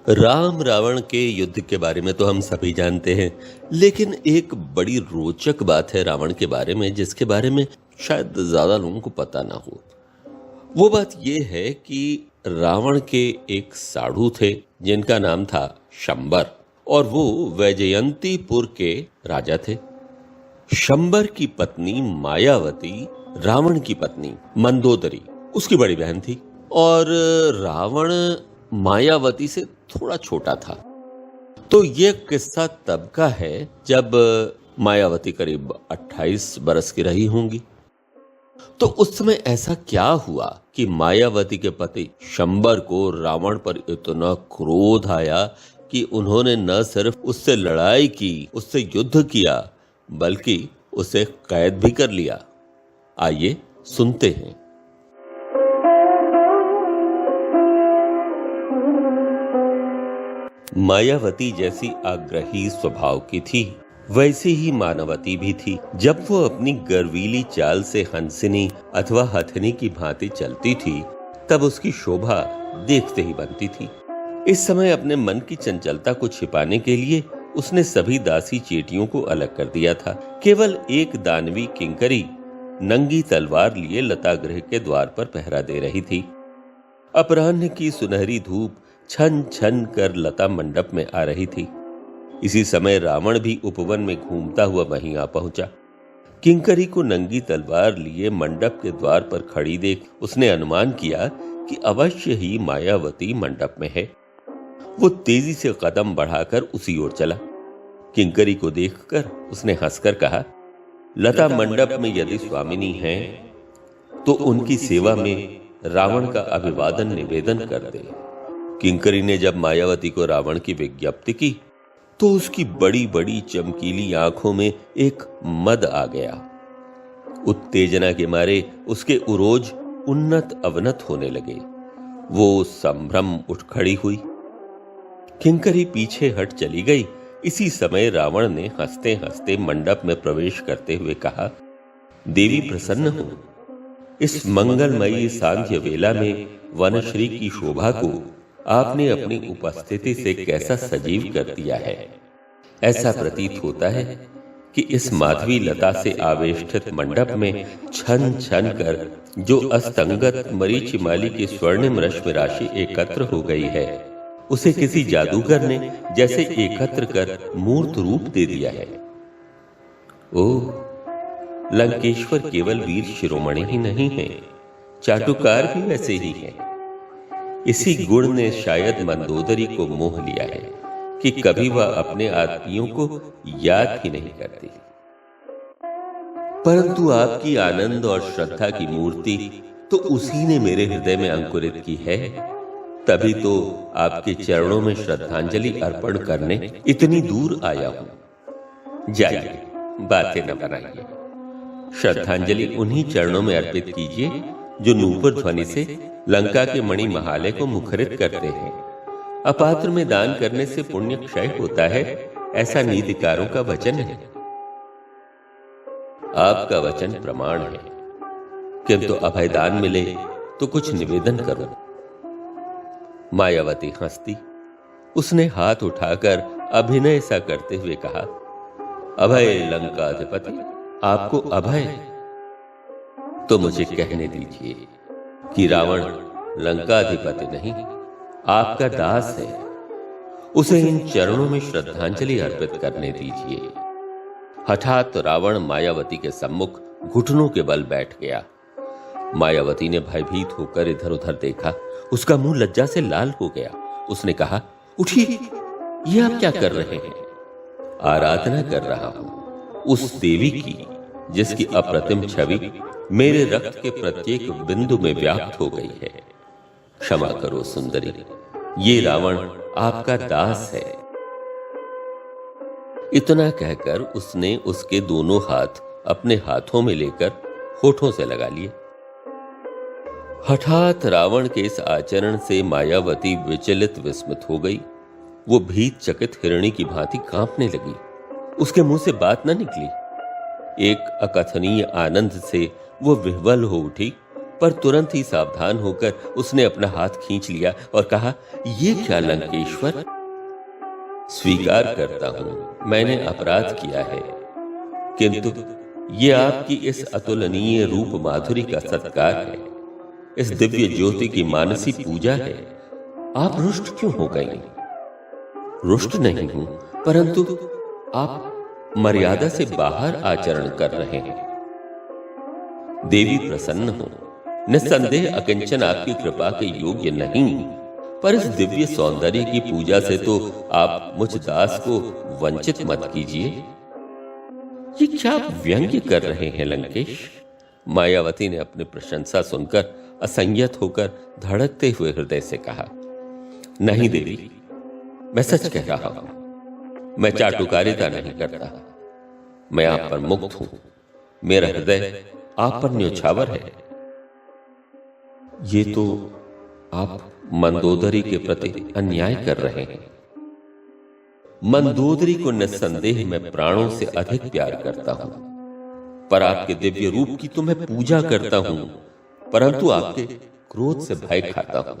राम रावण के युद्ध के बारे में तो हम सभी जानते हैं, लेकिन एक बड़ी रोचक बात है रावण के बारे में जिसके बारे में शायद ज्यादा लोगों को पता ना हो। वो बात यह है कि रावण के एक साधु थे जिनका नाम था शंबर, और वो वैजयंतीपुर के राजा थे। शंबर की पत्नी मायावती रावण की पत्नी मंदोदरी उसकी बड़ी बहन थी, और रावण मायावती से थोड़ा छोटा था। तो ये किस्सा तब का है जब मायावती करीब 28 बरस की रही होंगी। तो उस समय ऐसा क्या हुआ कि मायावती के पति शंबर को रावण पर इतना क्रोध आया कि उन्होंने न सिर्फ उससे लड़ाई की, उससे युद्ध किया, बल्कि उसे कैद भी कर लिया। आइए सुनते हैं। मायावती जैसी आग्रही स्वभाव की थी, वैसी ही मानवती भी थी। जब वो अपनी गर्वीली चाल से हंसिनी अथवा हथनी की भांति चलती थी, तब उसकी शोभा देखते ही बनती थी। इस समय अपने मन की चंचलता को छिपाने के लिए उसने सभी दासी चेटियों को अलग कर दिया था। केवल एक दानवी किंकरी नंगी तलवार लिए लता गृह के द्वार पर पहरा दे रही थी। अपराह्न की सुनहरी धूप छन छन कर लता मंडप में आ रही थी। इसी समय रावण भी उपवन में घूमता हुआ वहीं आ पहुंचा। किंकरी को नंगी तलवार लिए मंडप के द्वार पर खड़ी देख उसने अनुमान किया कि अवश्य ही मायावती मंडप में है। वो तेजी से कदम बढ़ाकर उसी ओर चला। किंकरी को देखकर उसने हंसकर कहा, लता मंडप में यदि स्वामिनी हैं, तो उनकी सेवा में रावण का अभिवादन निवेदन कर दे। किंकरी ने जब मायावती को रावण की विज्ञप्ति की तो उसकी बड़ी बड़ी चमकीली आंखों में एक मद आ गया। उत्तेजना के मारे उसके उरोज उन्नत अवनत होने लगे। वो संभ्रम उठ खड़ी हुई। किंकरी पीछे हट चली गई। इसी समय रावण ने हंसते हंसते मंडप में प्रवेश करते हुए कहा, देवी प्रसन्न हो। इस मंगलमयी सांध्य वेला में वनश्री की शोभा को आपने अपनी उपस्थिति से कैसा सजीव कर दिया है। ऐसा प्रतीत होता है कि इस माधवी लता से आवेष्टित मंडप में छन छन कर जो अस्तंगत मरीचिमाली की स्वर्णिम रश्मि राशि एकत्र हो गई है, उसे किसी जादूगर ने जैसे एकत्र कर मूर्त रूप दे दिया है। ओह, लंकेश्वर केवल वीर शिरोमणि ही नहीं है, चाटुकार भी वैसे ही है। इसी गुण ने शायद मंदोदरी को मोह लिया है कि कभी वह अपने आत्मियों को याद ही नहीं करती। परंतु आपकी आनंद और श्रद्धा की मूर्ति तो उसी ने मेरे हृदय में अंकुरित की है। तभी तो आपके चरणों में श्रद्धांजलि अर्पण करने इतनी दूर आया हूं। जाइए, बातें न बनाइए। श्रद्धांजलि उन्हीं चरणों में अर्पित कीजिए जो नूपुर ध्वनि से लंका के मणि महालय को मुखरित करते हैं। अपात्र में दान करने से पुण्य क्षय होता है, ऐसा नीतिकारों का वचन है। आपका वचन प्रमाण है, किंतु अभयदान मिले तो कुछ निवेदन करो। मायावती हंसती। उसने हाथ उठाकर अभिनय सा करते हुए कहा, अभय लंकाधिपति, आपको अभय। तो मुझे कहने दीजिए कि रावण लंकाधिपति नहीं, आपका दास है। उसे इन चरणों में श्रद्धांजलि अर्पित करने दीजिए। हठात रावण मायावती के सम्मुख घुटनों के बल बैठ गया। मायावती ने भयभीत होकर इधर उधर देखा। उसका मुंह लज्जा से लाल हो गया। उसने कहा, उठिए, ये आप क्या कर रहे हैं? आराधना कर रहा हूं उस देवी की जिसकी अप्रतिम छवि मेरे रक्त के प्रत्येक बिंदु में व्याप्त हो गई है। क्षमा करो सुंदरी, ये रावण आपका दास है। इतना कहकर उसने उसके दोनों हाथ अपने हाथों में लेकर होठों से लगा लिए। हठात रावण के इस आचरण से मायावती विचलित विस्मित हो गई। वो भीत चकित हिरणी की भांति कांपने लगी। उसके मुंह से बात न निकली। एक अकथनीय आनंद से वो विह्वल हो उठी पर तुरंत ही सावधान होकर उसने अपना हाथ खींच लिया और कहा, ये क्या लंकेश्वर? स्वीकार करता हूं मैंने अपराध किया है, किंतु ये आपकी इस अतुलनीय रूप माधुरी का सत्कार है, इस दिव्य ज्योति की मानसी पूजा है। आप रुष्ट क्यों हो गई? रुष्ट नहीं हूं, परंतु आप मर्यादा से बाहर आचरण कर रहे हैं। देवी प्रसन्न हो, निस्संदेह अकिंचन आपकी कृपा के योग्य नहीं, पर इस दिव्य सौंदर्य की पूजा से तो आप मुझ दास को वंचित मत कीजिए। ये क्या आप व्यंग्य कर रहे हैं लंकेश? मायावती ने अपनी प्रशंसा सुनकर असंयत होकर धड़कते हुए हृदय से कहा, नहीं देवी, मैं सच कह रहा हूं। मैं चाटुकारिता नहीं करता। मैं आप पर मुक्त हूं। मेरा हृदय आप पर न्योछावर है। ये तो आप मंदोदरी के प्रति अन्याय कर रहे हैं। मंदोदरी को निस्संदेह मैं प्राणों से अधिक प्यार करता हूं, पर आपके दिव्य रूप की तो मैं पूजा करता हूं, परंतु आपके क्रोध से भय खाता हूं।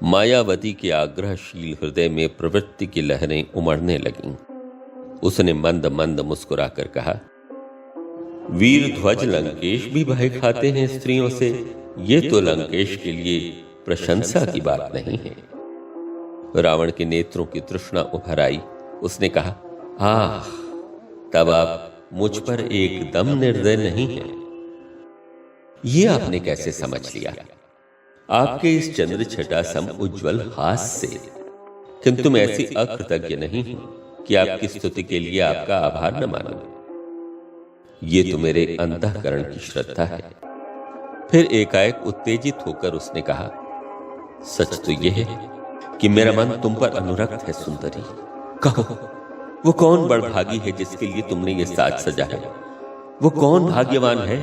मायावती के आग्रहशील हृदय में प्रवृत्ति की लहरें उमड़ने लगीं। उसने मंद मंद मुस्कुराकर कहा, वीर ध्वज लंकेश भी भय खाते हैं स्त्रियों से। ये तो लंकेश के लिए प्रशंसा की बात नहीं है। रावण के नेत्रों की तृष्णा उभर आई। उसने कहा, आह, तब आप मुझ पर एकदम निर्दय नहीं हैं। ये आपने कैसे समझ लिया? आपके इस चंद्र छटा सम उज्ज्वल हास्य से। किंतु मैं ऐसी अकृतज्ञ नहीं हूं कि आपकी स्तुति के लिए आपका आभार न मानूं। ये तो मेरे अंतःकरण की श्रद्धा है। फिर एकाएक उत्तेजित होकर उसने कहा, सच तो यह है कि मेरा मन तुम पर अनुरक्त है सुंदरी। कहो, वो कौन बड़भागी है जिसके लिए तुमने ये साज सजा है? वो कौन भाग्यवान है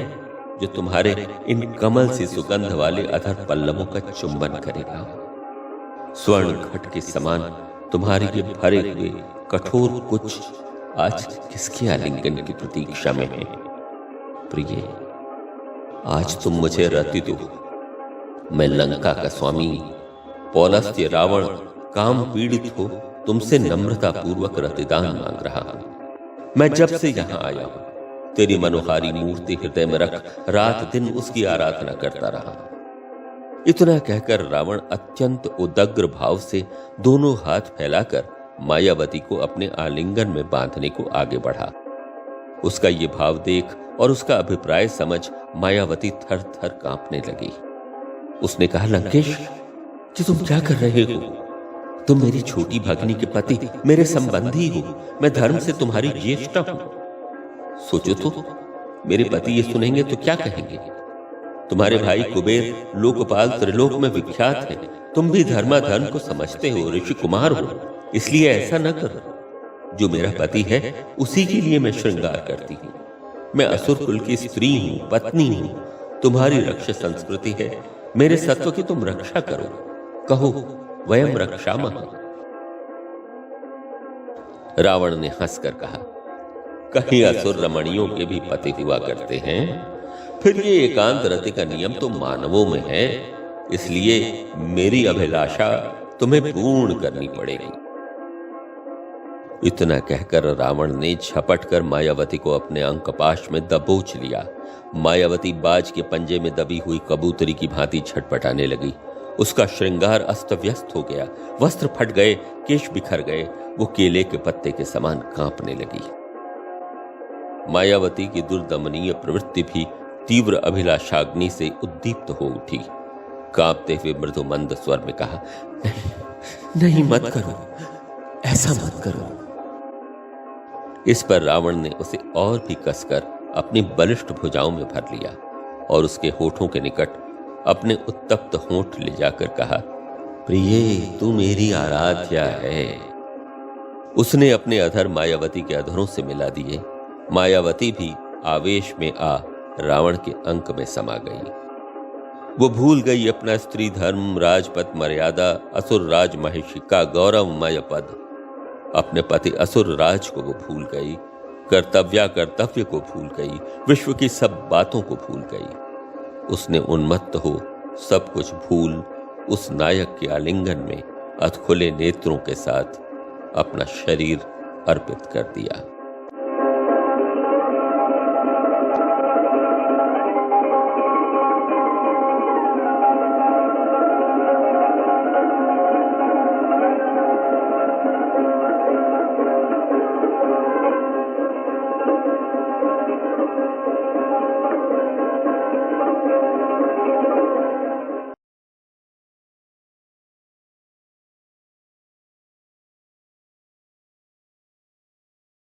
जो तुम्हारे इन कमल से सुगंध वाले अधर पल्लवों का चुंबन करेगा? स्वर्ण घट के समान तुम्हारे ये भरे हुए कठोर कुछ आज किसके आलिंगन की प्रतीक्षा में है? प्रिय, आज तुम मुझे रति दो। मैं लंका का स्वामी पौलस्त्य रावण काम पीड़ित हो तुमसे नम्रता पूर्वक रतिदान मांग रहा हूं। मैं जब से यहां आया हूं तेरी मनोहारी मूर्ति हृदय में रख रात दिन उसकी आराधना करता रहा। इतना कहकर रावण अत्यंत उदग्र भाव से दोनों हाथ फैलाकर मायावती को अपने आलिंगन में बांधने को आगे बढ़ा। उसका ये भाव देख और उसका अभिप्राय समझ मायावती थर थर कांपने लगी। उसने कहा, लंकेश, कि तुम क्या कर रहे हो? तुम मेरी छोटी भगनी के पति, मेरे संबंधी हो। मैं धर्म से तुम्हारी ज्येष्ठा हूं। सोचो तो, मेरे पति ये सुनेंगे तो क्या कहेंगे? तुम्हारे भाई कुबेर लोकपाल त्रिलोक में विख्यात है। तुम भी धर्माधर्म को समझते हो, ऋषि कुमार हो, इसलिए ऐसा न करो। जो मेरा पति है उसी के लिए मैं श्रृंगार करती हूं। मैं असुर कुल की स्त्री हूं, पत्नी हूं। तुम्हारी रक्षा संस्कृति है, मेरे सत्व की तुम रक्षा करो। कहो, वयम रक्षामः। रावण ने हंसकर कहा, कहीं असुर रमणियों के भी पति हुआ करते हैं? फिर ये एकांत रति का नियम तो मानवों में है, इसलिए मेरी अभिलाषा तुम्हें पूर्ण करनी पड़ेगी। इतना कहकर रावण ने झपट कर मायावती को अपने अंकपाश में दबोच लिया। मायावती बाज के पंजे में दबी हुई कबूतरी की भांति छटपटाने लगी। उसका श्रृंगार अस्त व्यस्त हो गया, वस्त्र फट गए, केश बिखर गए, वो केले के पत्ते के समान कांपने लगी। मायावती की दुर्दमनीय प्रवृत्ति भी तीव्र अभिलाषाग्नि से उद्दीप्त हो उठी। कांपते हुए मृदु मंद स्वर में कहा, नहीं, नहीं, मत करो, ऐसा मत करो। इस पर रावण ने उसे और भी कसकर अपनी बलिष्ठ भुजाओं में भर लिया और उसके होठों के निकट अपने उत्तप्त होंठ ले जाकर कहा, प्रिय, तू मेरी आराध्या है। उसने अपने अधर मायावती के अधरों से मिला दिए। मायावती भी आवेश में आ रावण के अंक में समा गई। वो भूल गई अपना स्त्री धर्म, राजपद मर्यादा, असुर राज महिषी का गौरवमय पद। अपने पति असुर राज को वो भूल गई, कर्तव्य को भूल गई, विश्व की सब बातों को भूल गई। उसने उन्मत्त हो सब कुछ भूल उस नायक के आलिंगन में अधखुले नेत्रों के साथ अपना शरीर अर्पित कर दिया।